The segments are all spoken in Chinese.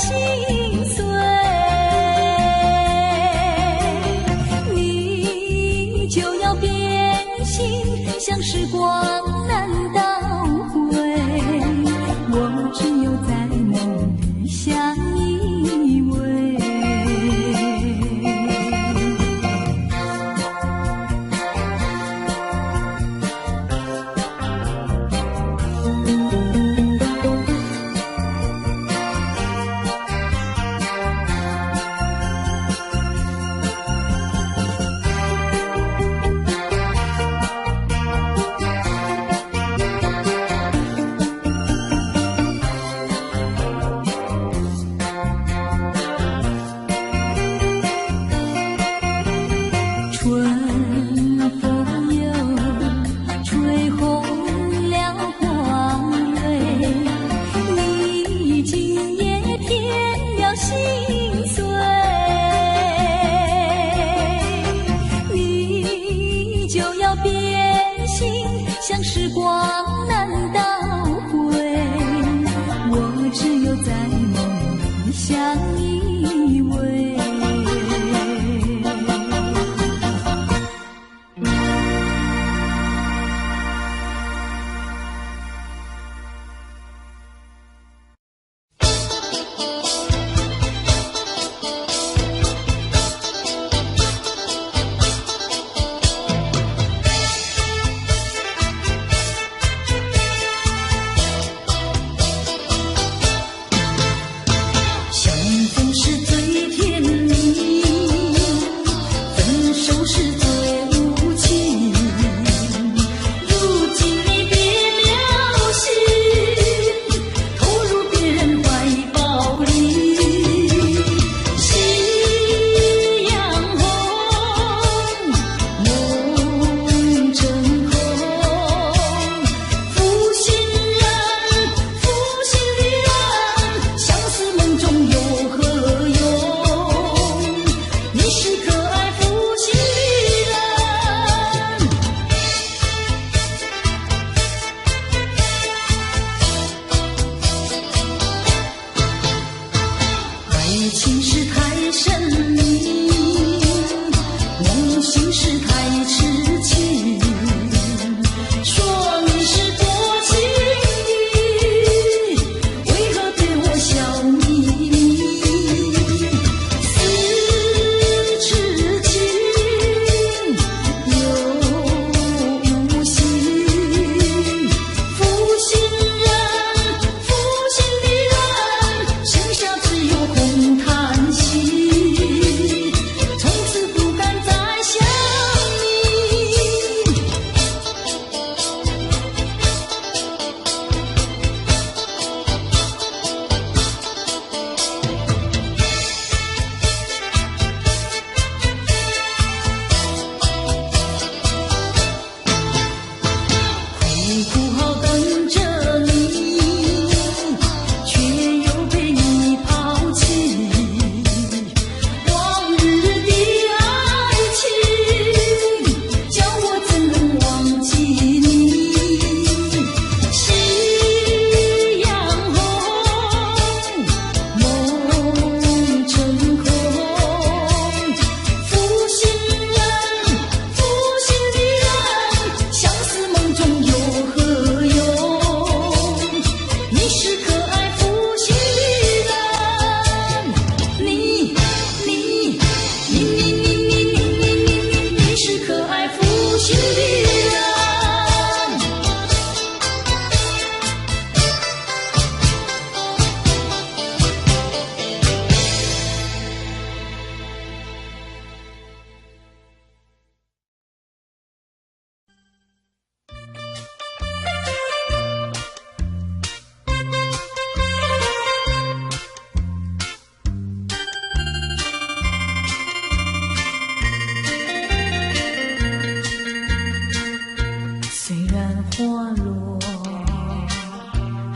心碎，你就要变心，像时光难倒回。我只有在梦里相依偎。像时光难倒回，我只有在梦里相依偎。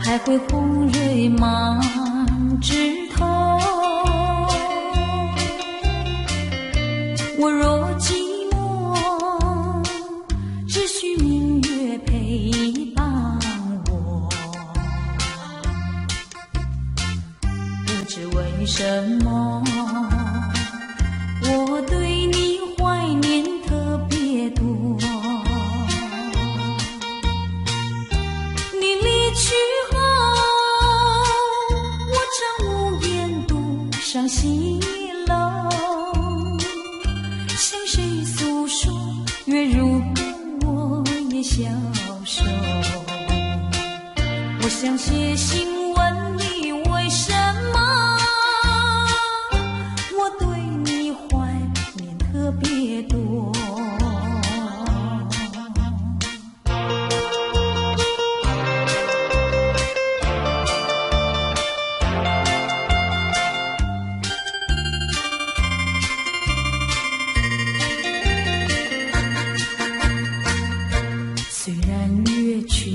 还会红蕊满枝头。我若寂寞，只需明月陪伴我。不知为什么我对你怀念特别多。你离去后，我常无言独上西楼，向谁诉说，月如歌我也消瘦。我想写信问你为什么我对你怀念特别多。虽然月缺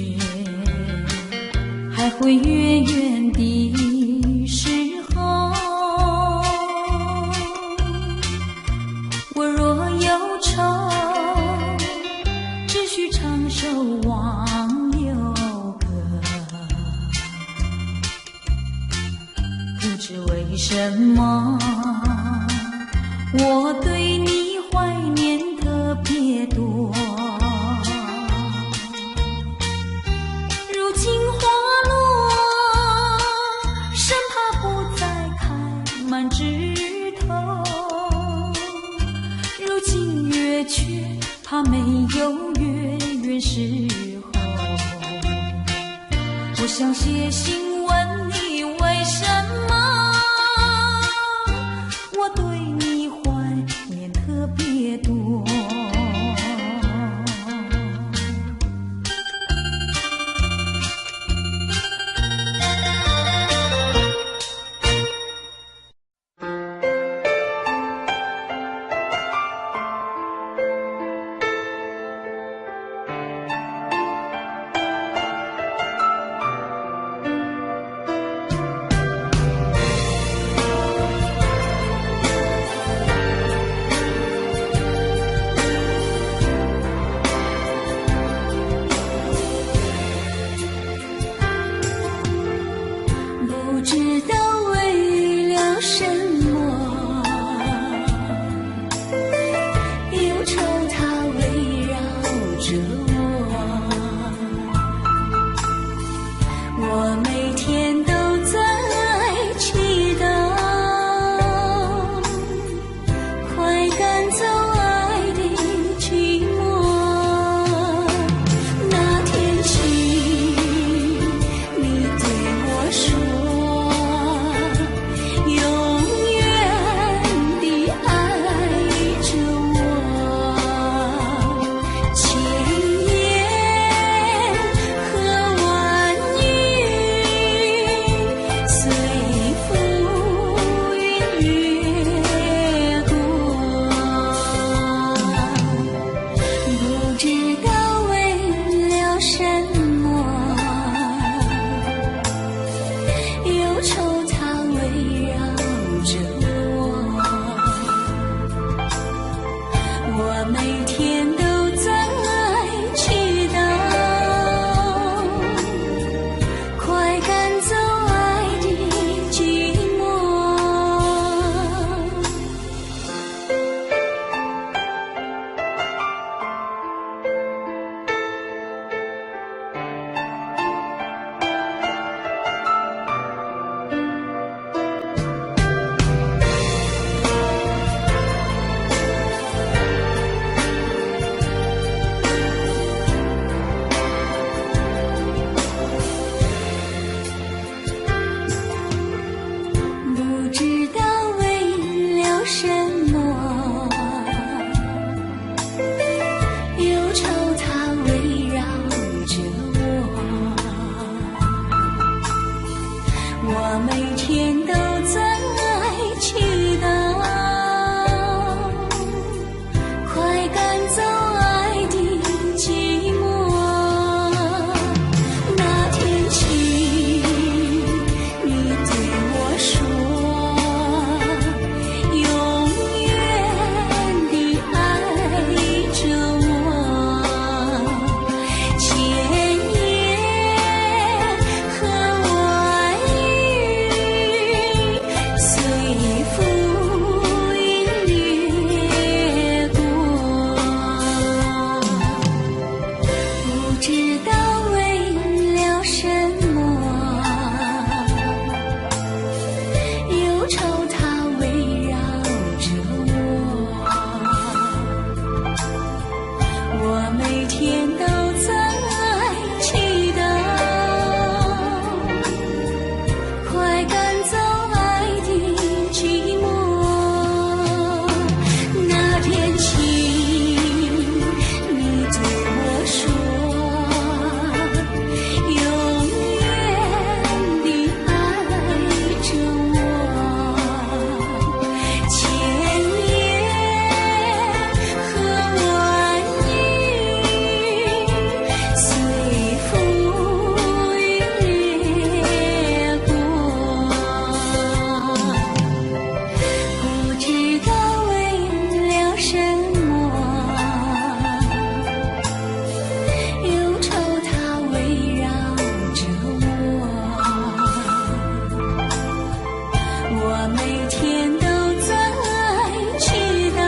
还会月圆的时候，我若有愁，只需唱首忘忧歌。不知为什么我对你怀念特别多。如今花落，生怕不再开满枝头。如今月缺，怕没有月圆时候。我想写信问你为什么我对你怀念特别多。不知道为了什么，忧愁它围绕着我每天都在祈祷，快赶走爱的寂寞。那天起，你对我说，永我每天都在祈祷，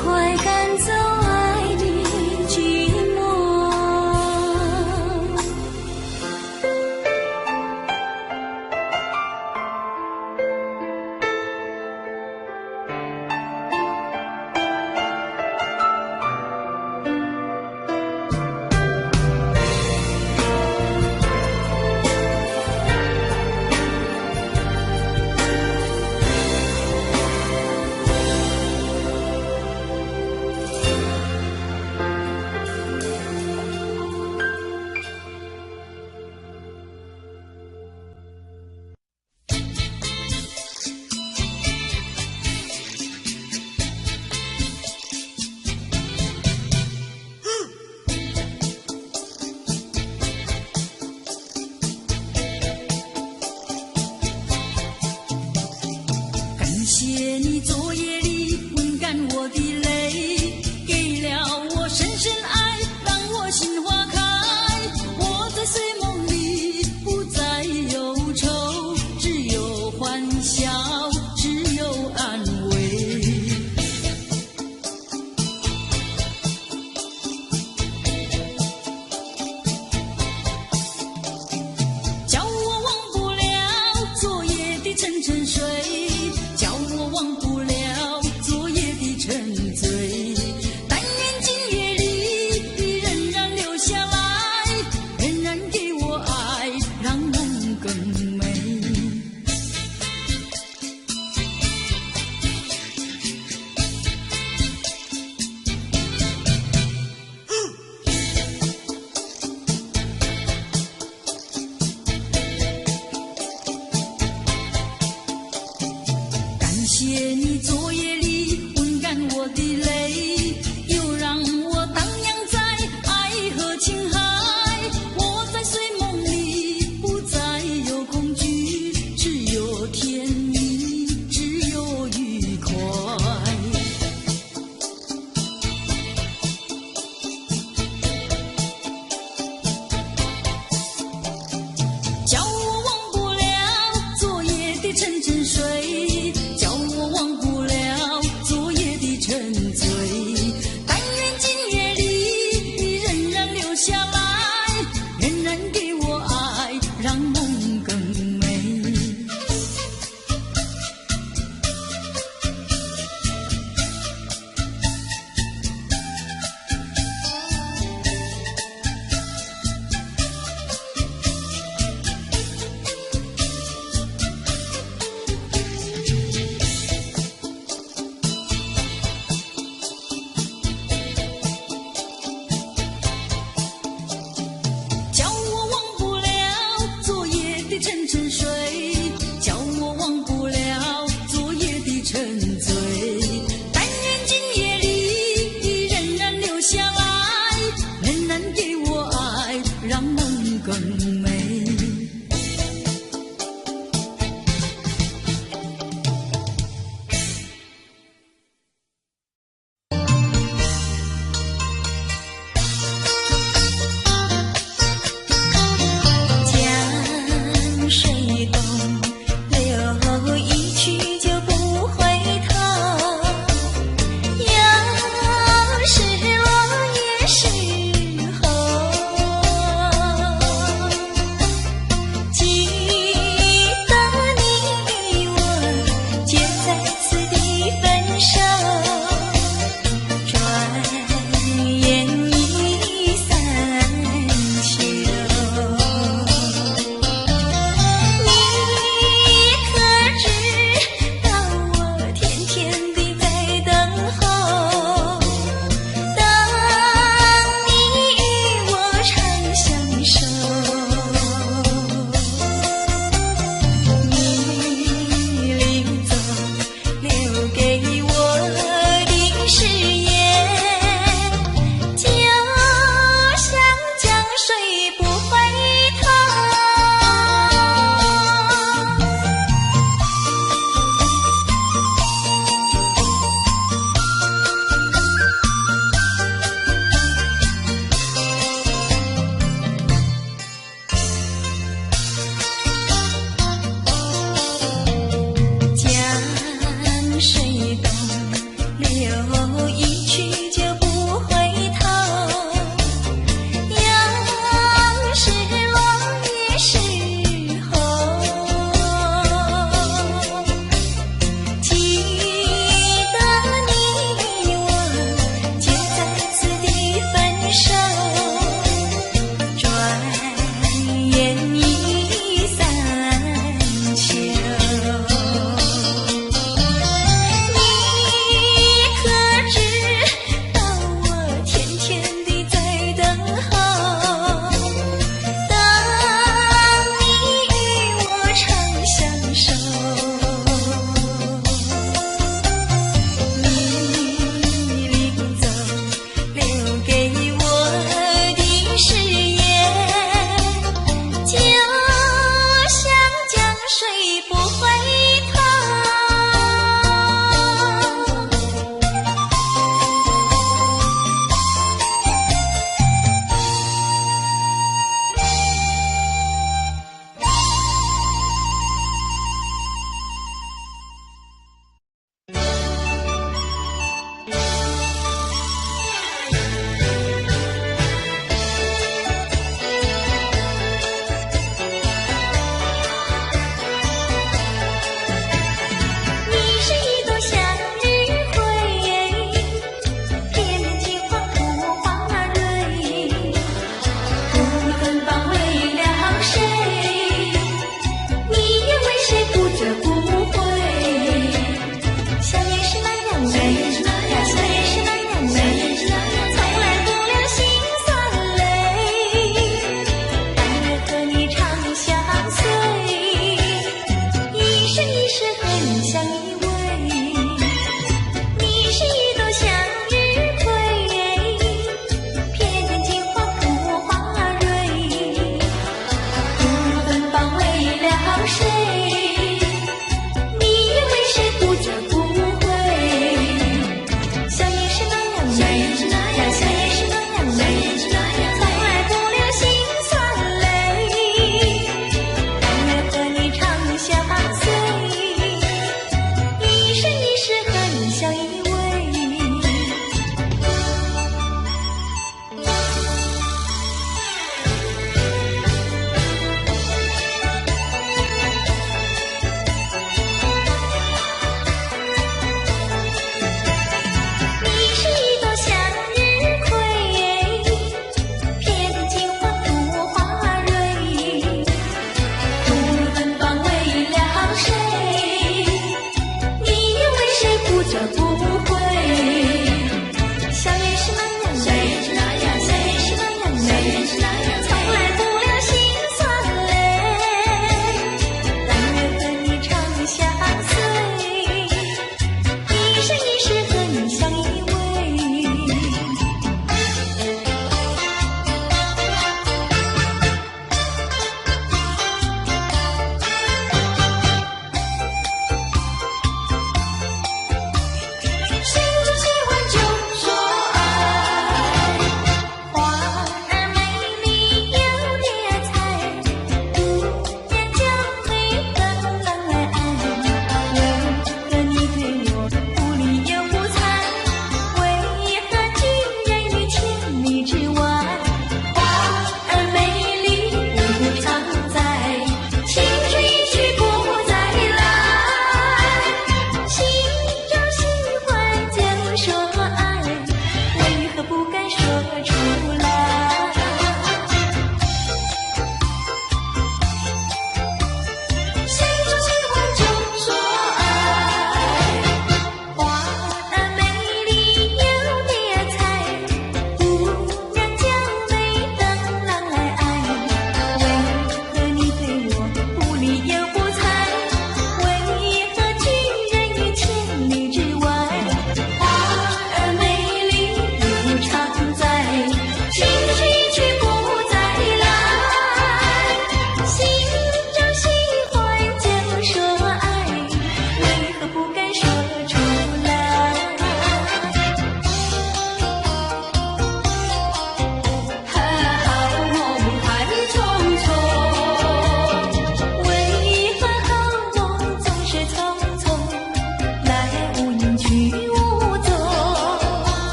快赶走爱的寂寞。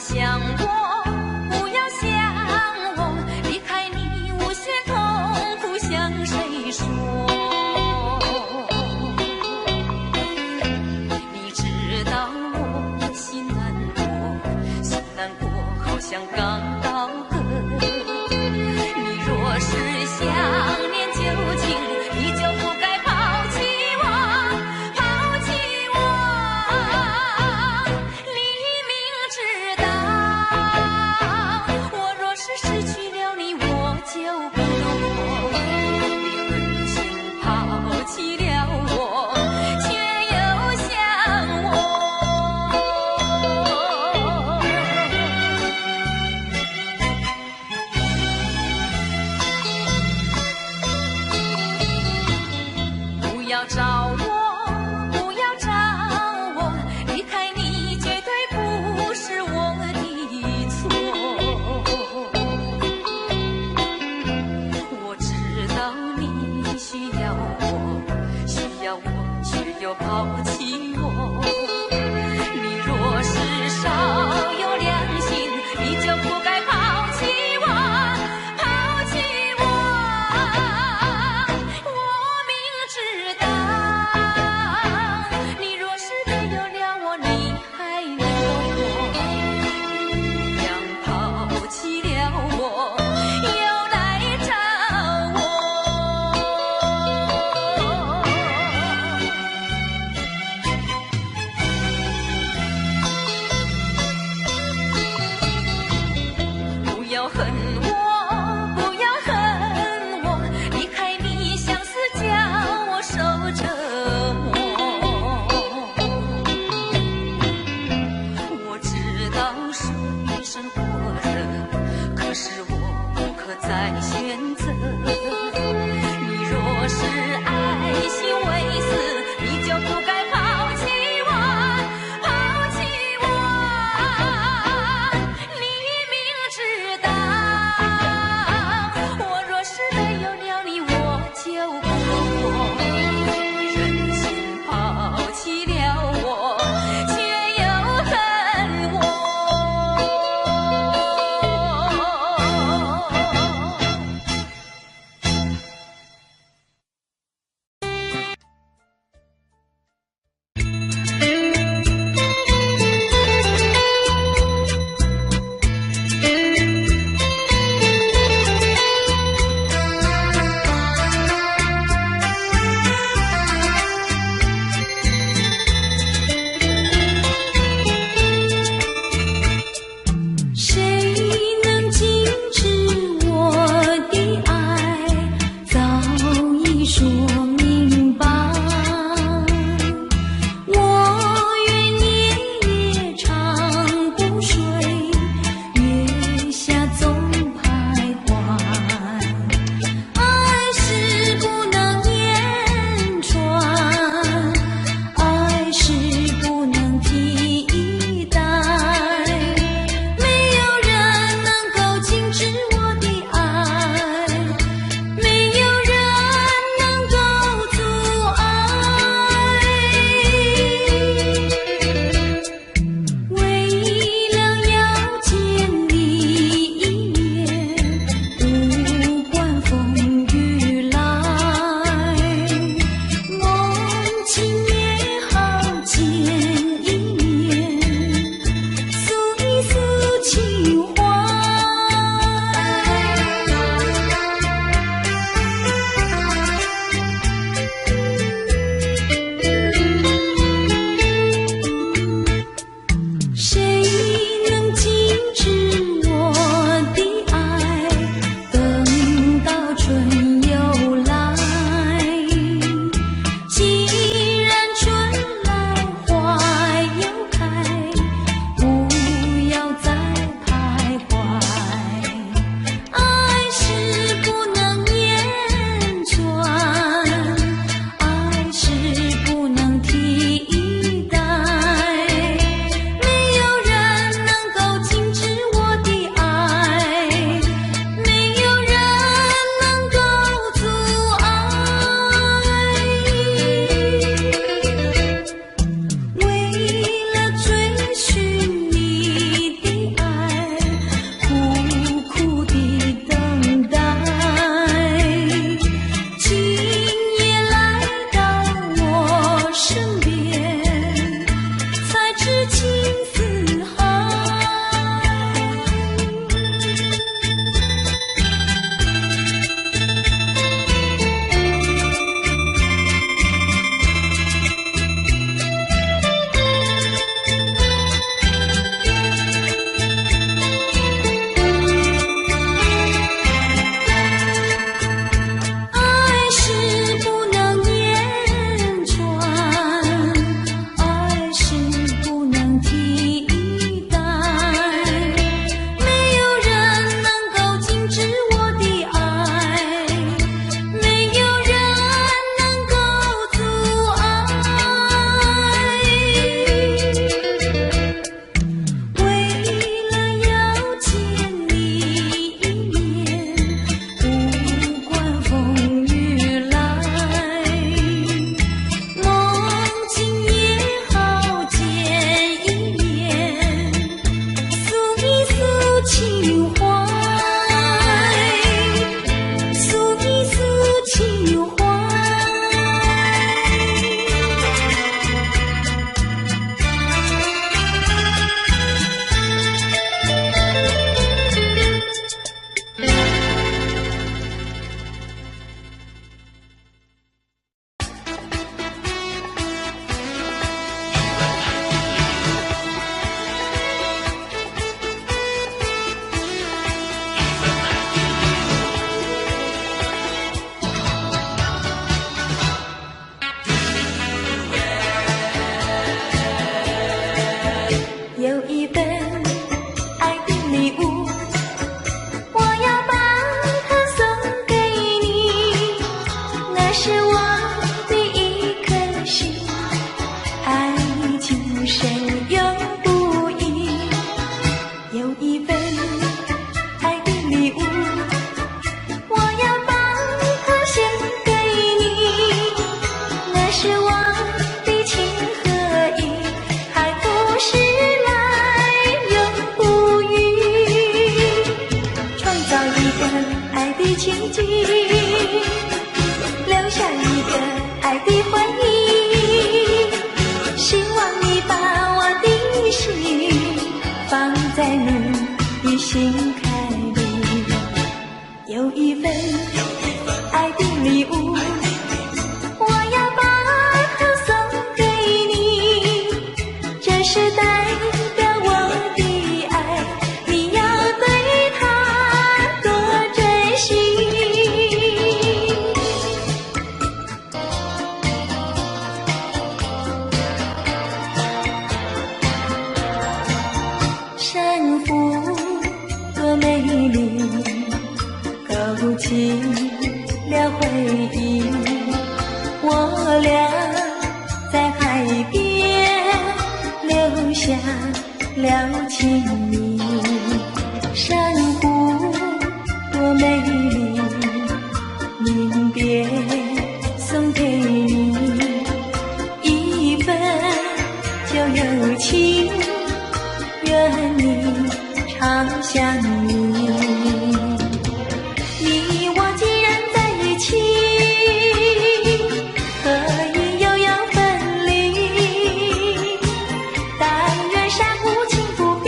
想我，不要想我，离开你无限痛苦向谁说？你知道我心难过，心难过好像刚到河。你若是想念旧情，你就不该抛弃我，抛弃我。你明知道，我若是失去了你，我就不能活。你狠心抛弃了我，却又想我。不要找我，不要找我，离开你绝对不是我的错。我知道你需要我，需要我，却又抛弃我。你若是少有良心，你就不该抛弃我，抛弃我。我明知道，心开里有一份爱的礼物，我要把它送给你，这是代表我的爱，你要对它多珍惜。山谷多美丽，勾起了回忆，我俩在海边留下了情谊。山谷多美丽，临别送给你一份旧友情，愿你常相依。你我既然在一起，何以又要分离？但愿山无情不变，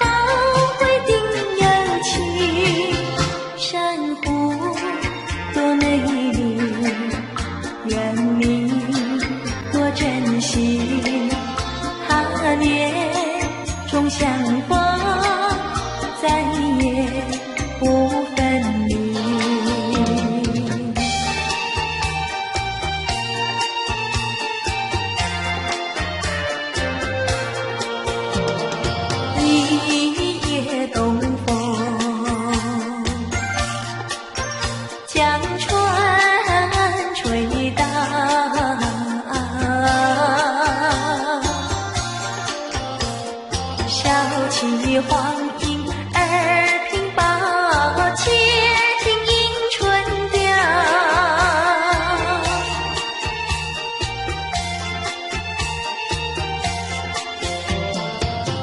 后会定有期。山谷多美丽，愿你多珍惜。他年终相逢，再也不分离。一夜东风，将船吹荡，小起黄莺耳鬓抱，且听迎春调。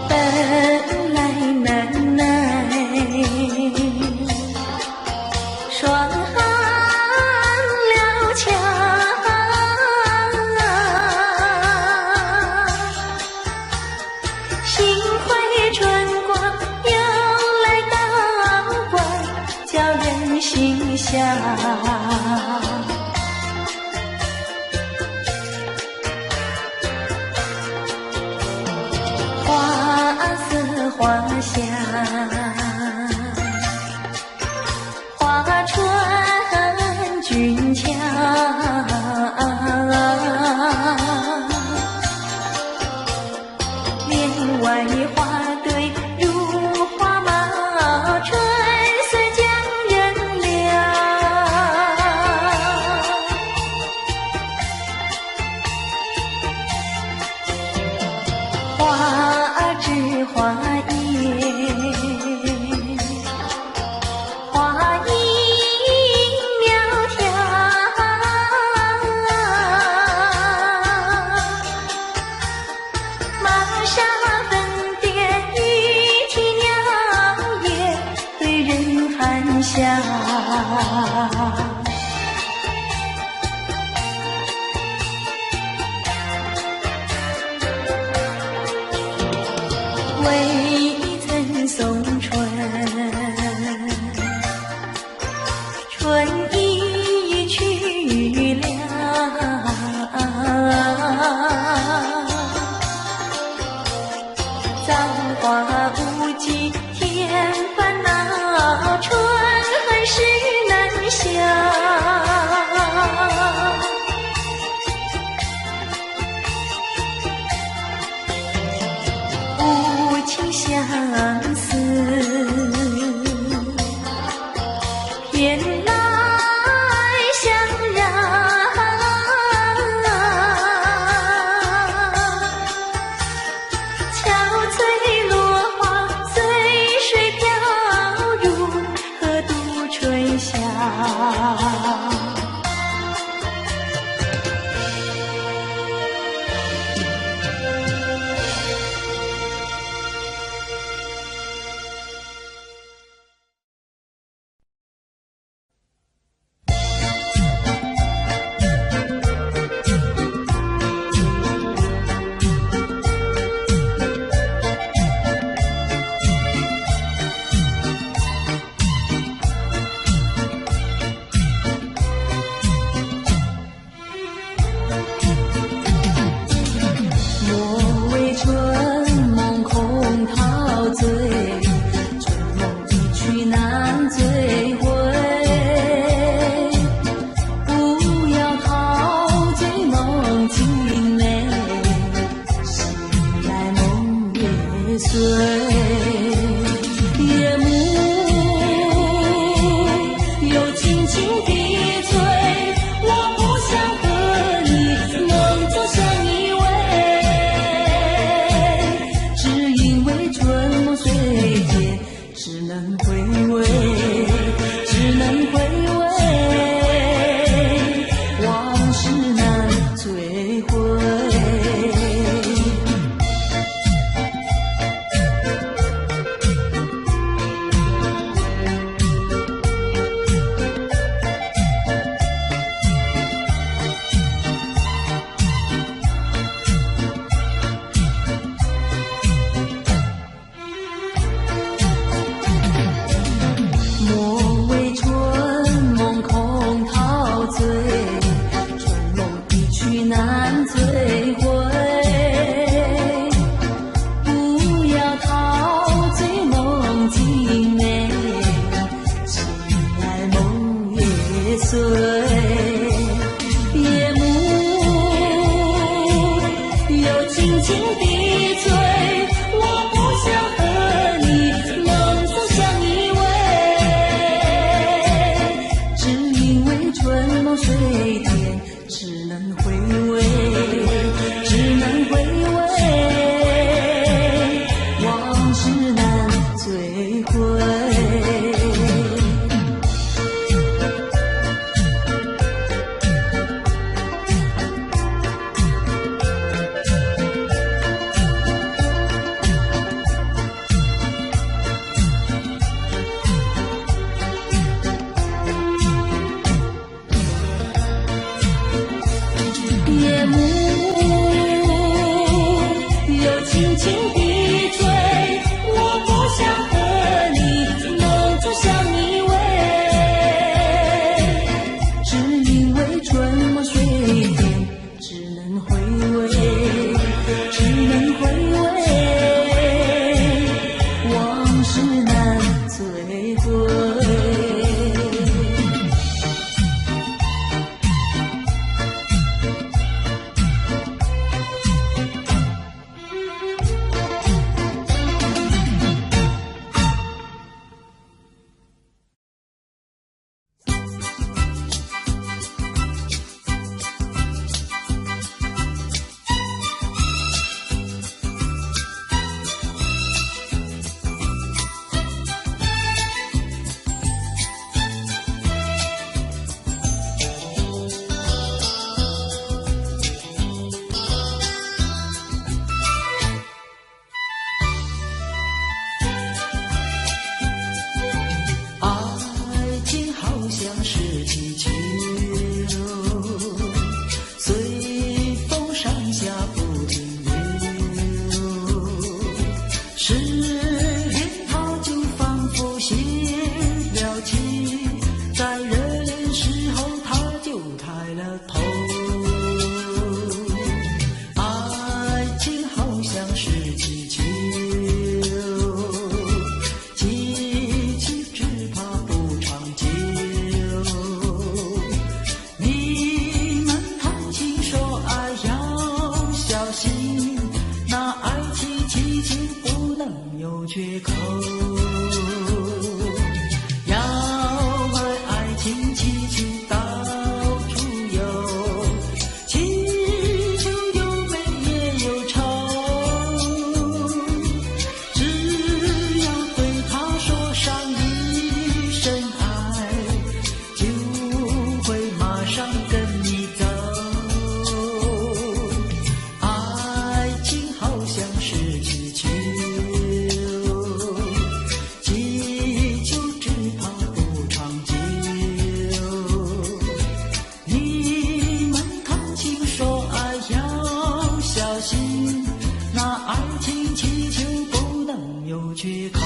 本来难耐，霜寒了墙，心怀春光又来到光，叫人心香。花色花香，花穿俊俏，帘外花堆如花帽，春随将人撩。花枝花叶，花影苗条，玛莎粉蝶语啼鸟也对人含笑。未曾送春，春已去了，葬花无际添烦恼，春恨事难消。无情相思，碎。夜幕又轻轻闭嘴，我不想和你能走向依偎，只因为春梦碎结，只能回味，只能回味，往事难追回。莫为春梦空陶醉，春梦一去难追回。不要陶醉梦境美，醒来梦也碎。夜幕又轻轻闭嘴，我不想和你能走向依偎，只因为春梦碎天，只能回味，只能回味，往事难追回。夜幕又轻轻闭嘴，我不想和你能走向依偎，只因为春梦碎天，只能回味，只能回味，往事难追回。缺口，要爱爱情祈求到处有，祈求有美也有愁，只要对他说上一声爱，就会马上跟你走。爱情好像是气球，缺口。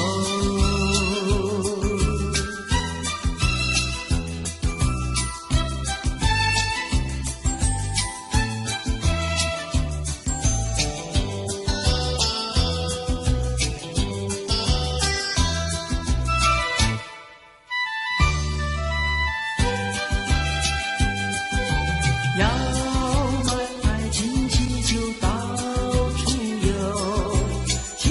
要买爱情气球到处有，祈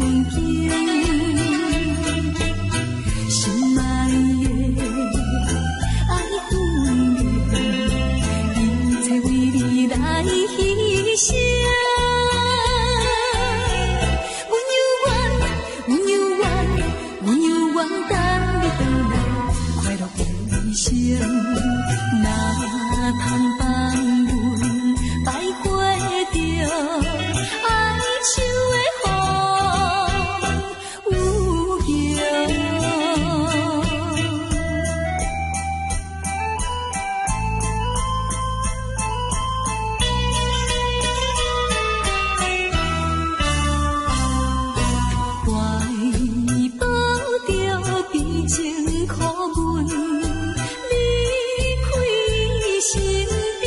风景，心爱的爱眷恋，一切为你来牺牲。阮犹原等你回来，快乐一生，哪通放阮摆花着哀愁的风有情。情可阮离开身边，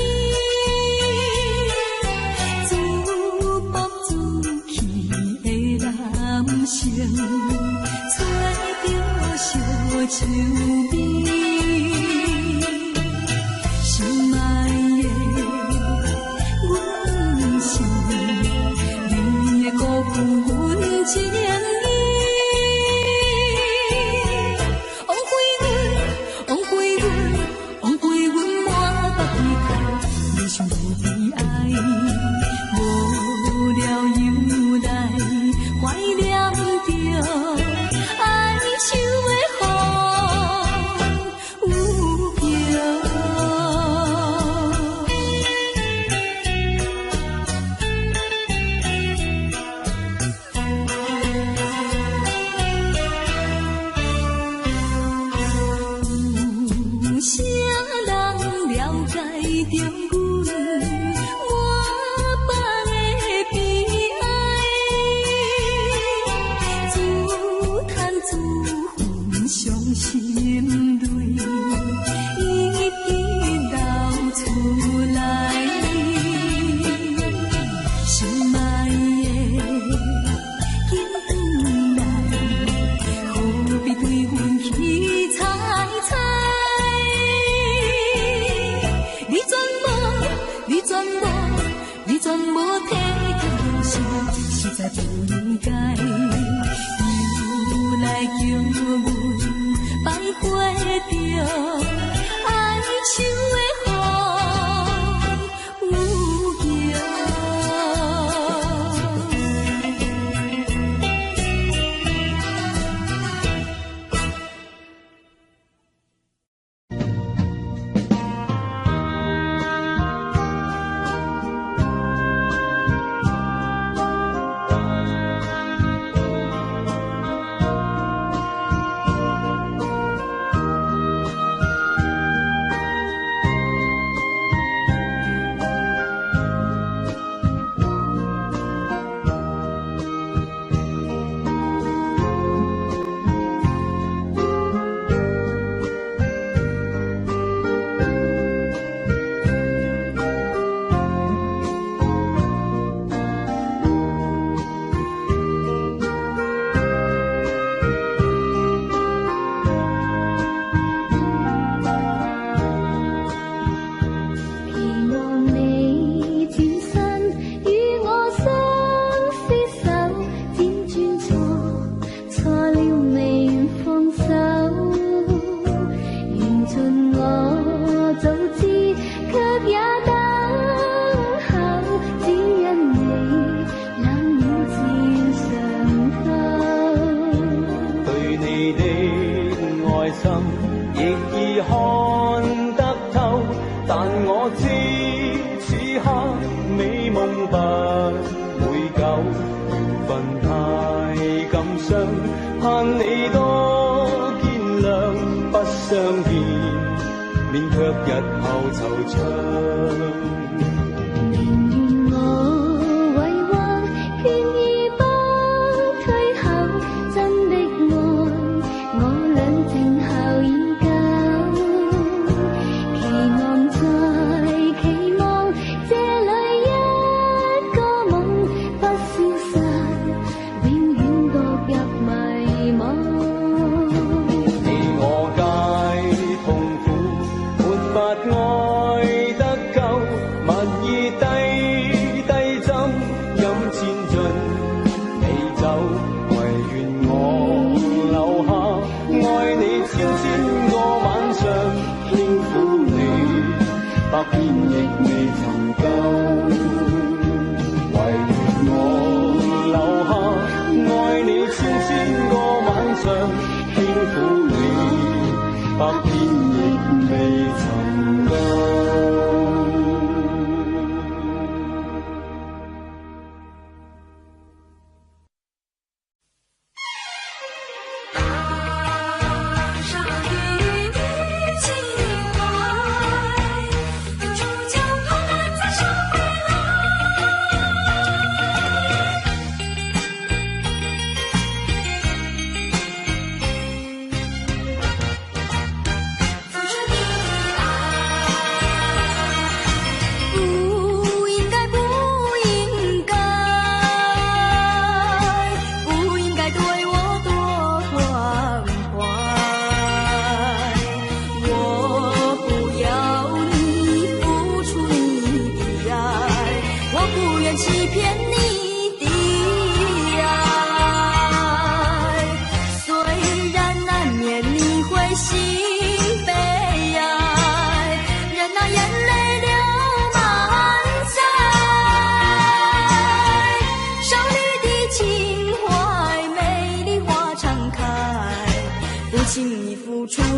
自暴自弃的男性，找着小手味。心爱的阮是你的辜负阮情意。你全无体贴人生，实在不应该，又来叫阮摆花着哀愁的风有情。把平野美苍高。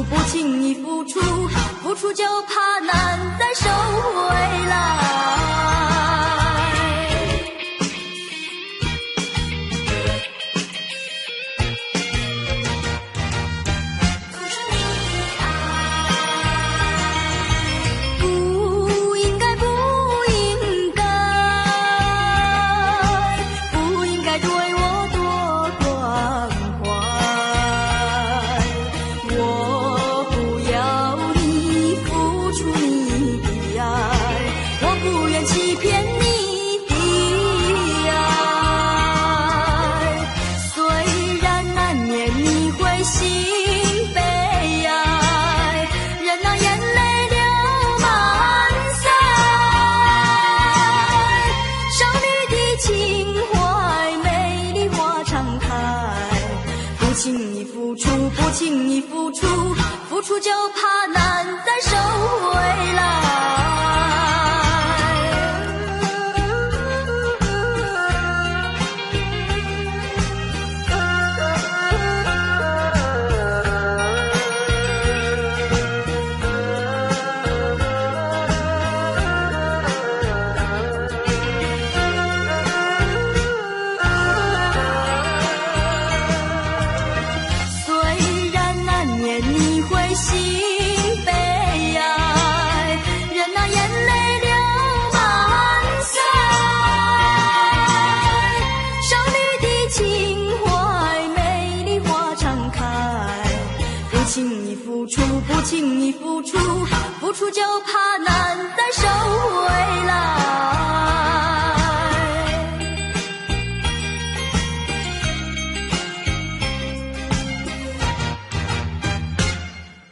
不轻易付出，付出就怕难再收回来。不轻易付出，付出就怕难再收回来。不轻易付出，付出就怕难再收回来。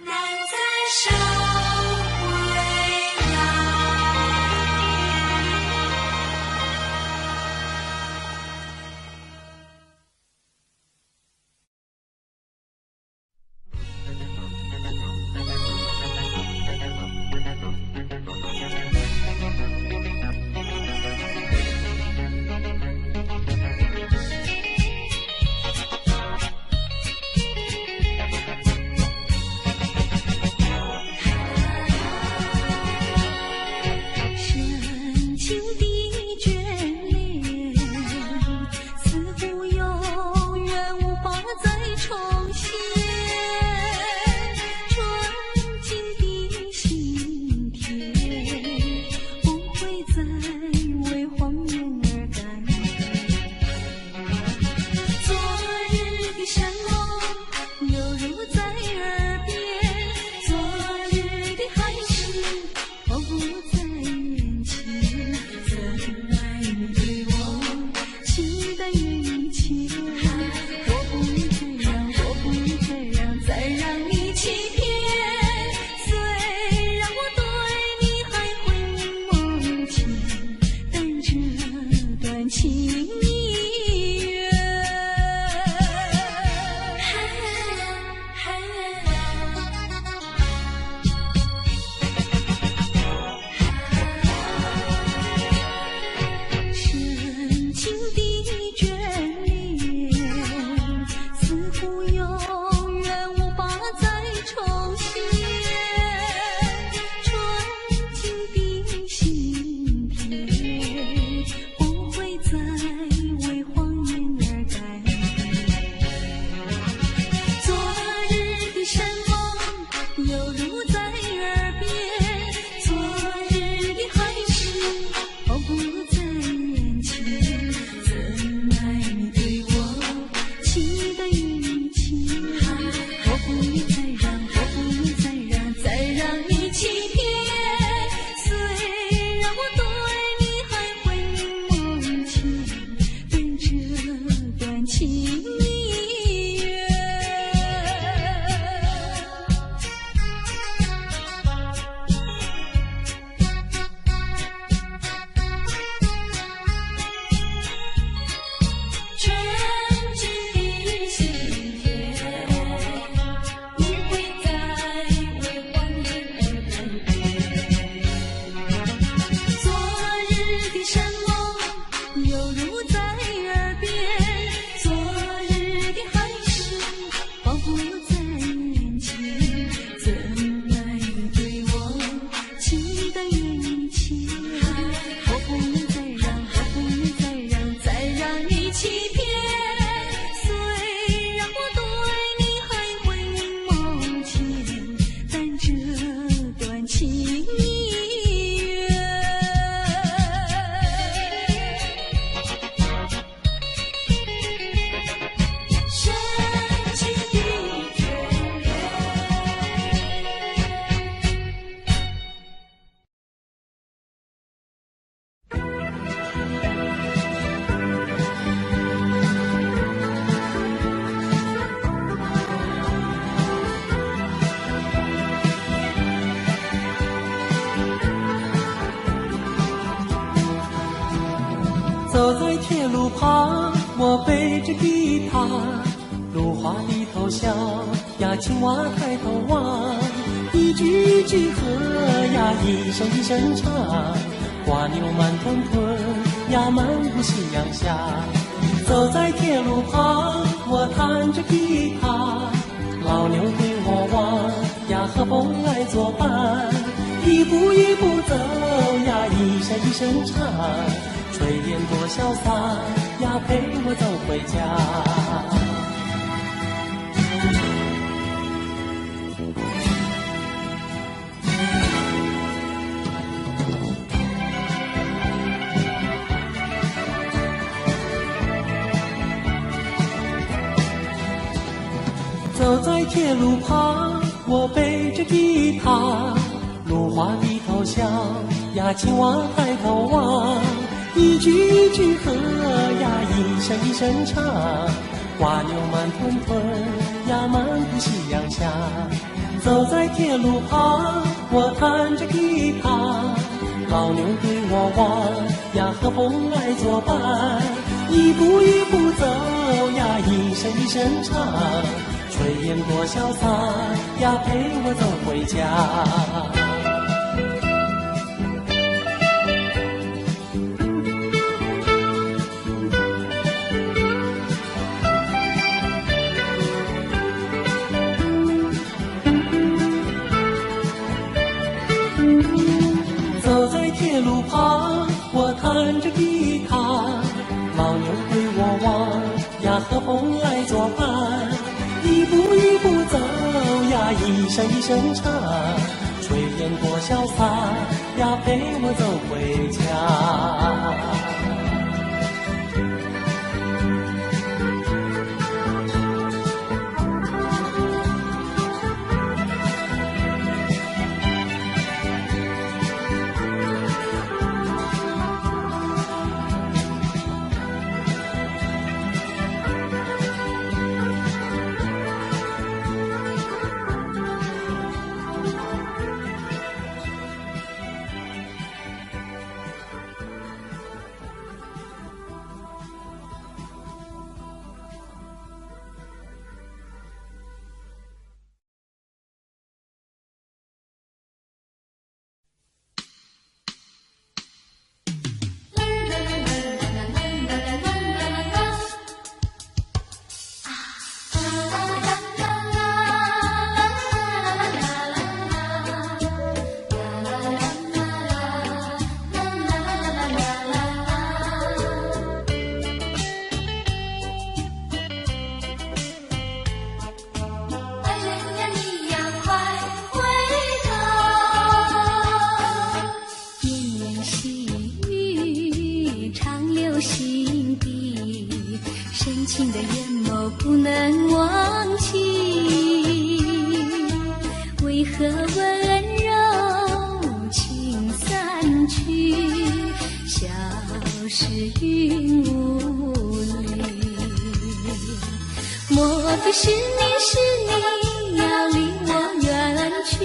难再收回来。期的雨期，我不能再让，我不能再让，再让你欺骗。虽然我对你还会梦情，但这段情意缘，纯真的心田，你会在为欢颜而改变。昨日的山盟犹如在耳边，昨日的海誓仿佛在眼前，怎奈你对我期待缘切，我不能再让，我不能再让，再让你欺骗。虽然我对你还会梦牵，但这段情意缘，深情的眷恋。走在铁路旁，我背着吉他，芦花低头笑呀，青蛙抬头望，一句一句和呀，一声一声唱，瓜牛慢吞吞呀，漫步夕阳下。走在铁路旁，我弹着吉他，老牛对我望呀，和风来作伴，一步一步走呀，一声一声唱，炊烟多潇洒呀，陪我走回家。走在铁路旁，我背着吉他，芦花低头笑呀，青蛙抬头望，一句一句和呀，一声一声唱，瓜牛慢吞吞呀，漫步夕阳下。走在铁路旁，我弹着吉他，老牛对我望呀，和风来作伴，一步一步走呀，一声一声唱，炊烟多潇洒呀，陪我走回家。走在铁路旁，我弹着吉他，老牛对我望呀，和风来作伴，一步一步走呀，一声一声唱，炊烟多潇洒呀，陪我走回家。不能忘记，为何温柔情散去，消失云雾里。莫非是你要离我远去，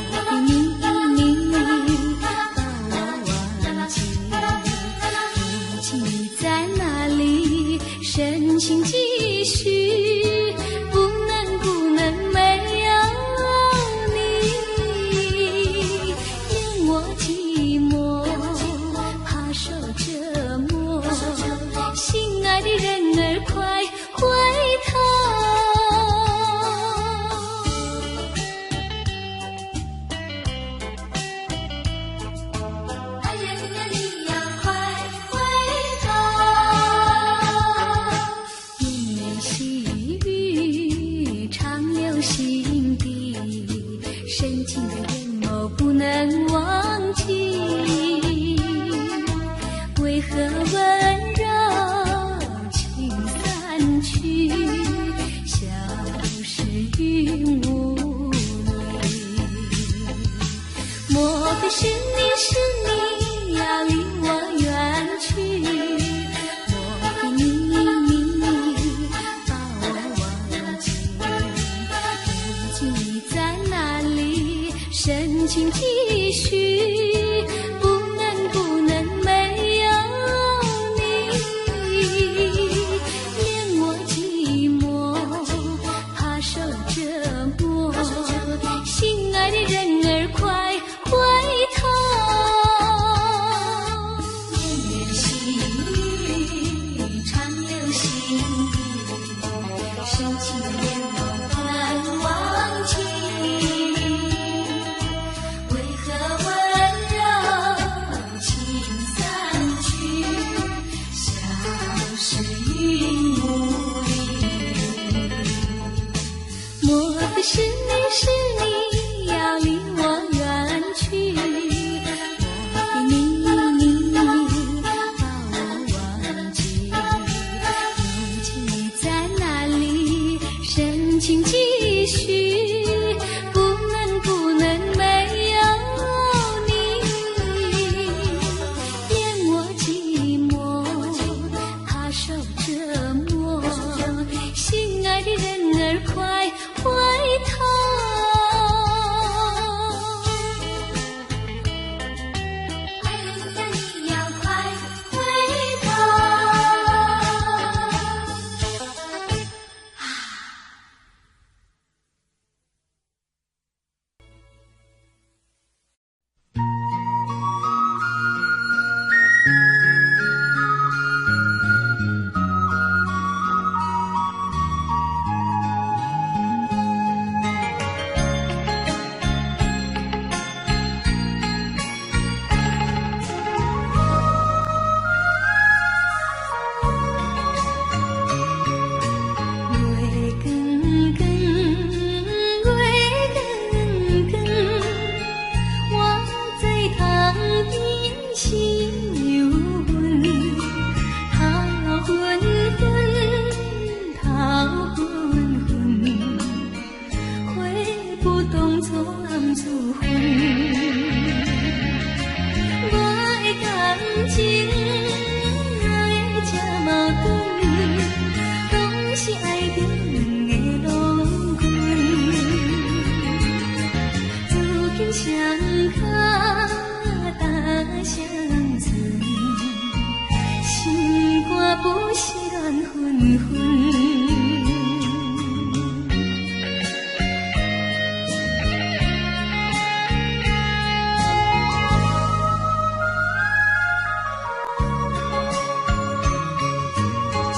莫非你把我忘记，如今你在哪里，深情继续，不能没有你，任我寂寞，怕受折磨，心爱的人儿快回头。爱人啊，你要快回头。绵绵细雨长留心底，深情的眼眸不能忘记，为何温柔情散去，消失云雾里。莫非是你要离我远去，莫非你把我忘记，如今你在哪里，深情继续，不能没有你，任我寂寞，怕受折磨，心爱的人儿快回头。绵绵细雨长留心底，深情的眼眸不能忘记，为何温柔情散去，消失云雾里。莫非是你要离我远去，莫非你把我忘记，如今你在哪里，深情继续，不能没有你，任我寂寞，怕受折磨，心爱的人儿快回头。爱人啊，你要快回头。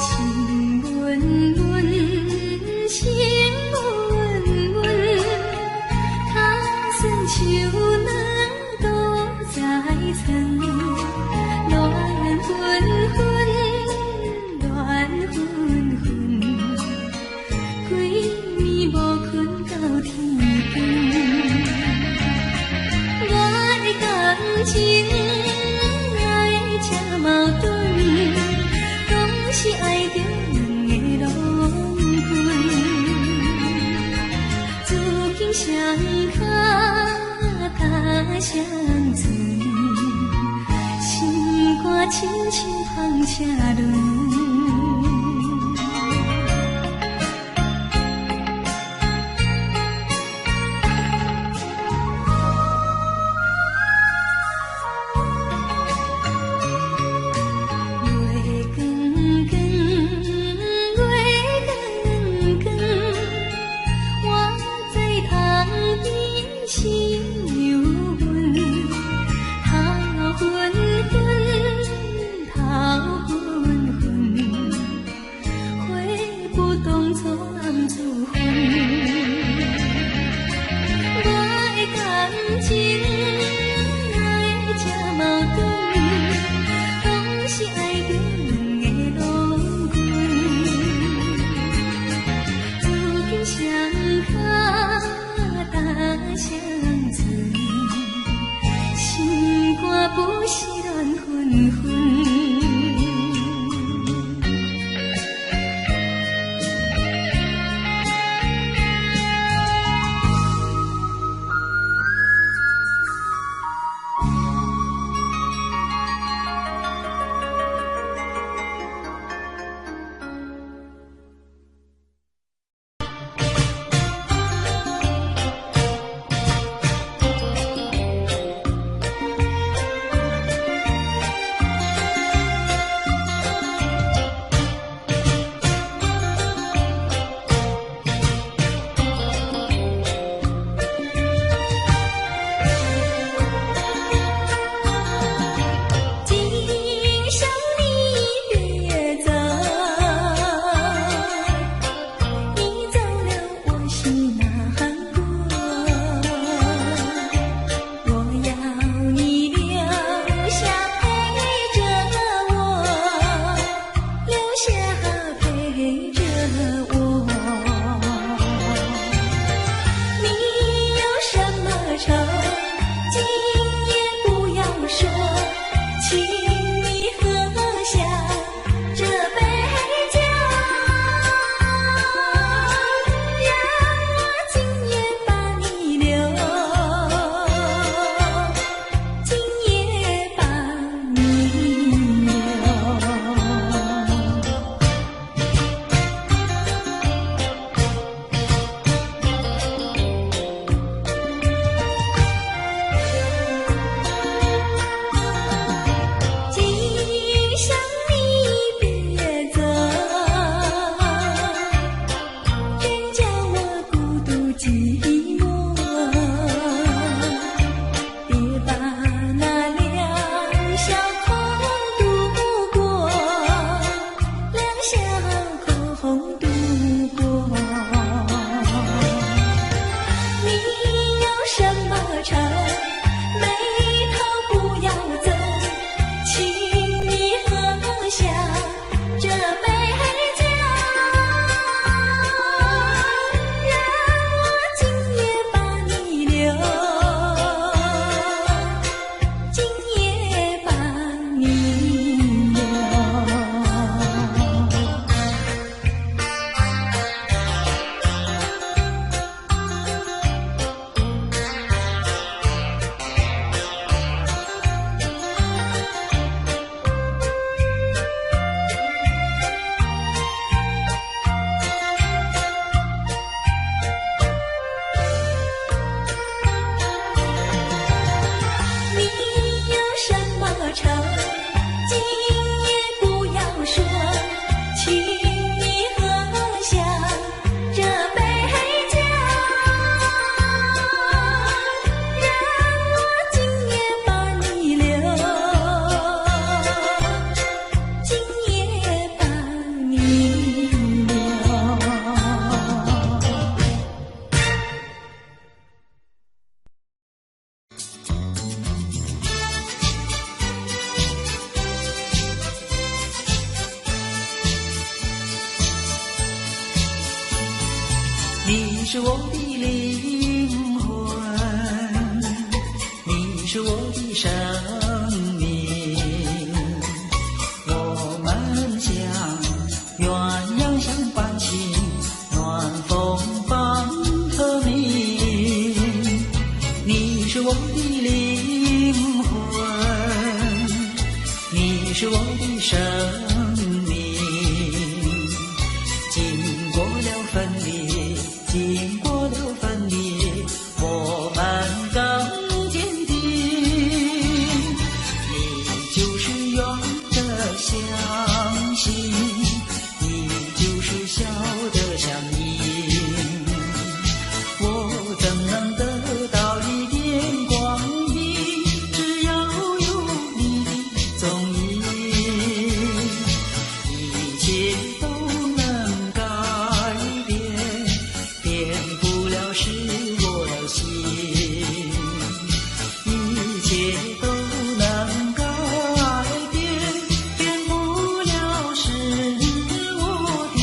情温温轻轻放车轮。你是我的灵魂，你是我的生命，我们像鸳鸯相伴情，暖风伴和鸣。你是我的灵魂，你是我分离，经过了分离，我们更坚定。你就是永的相信，你就是笑的相依。我怎能得到一点光明？只要有你的踪影，一切都能改变，变不了是我的心，一切都能改变，变不了是我的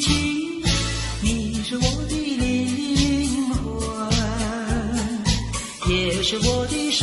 情。你是我的灵魂，也是我的生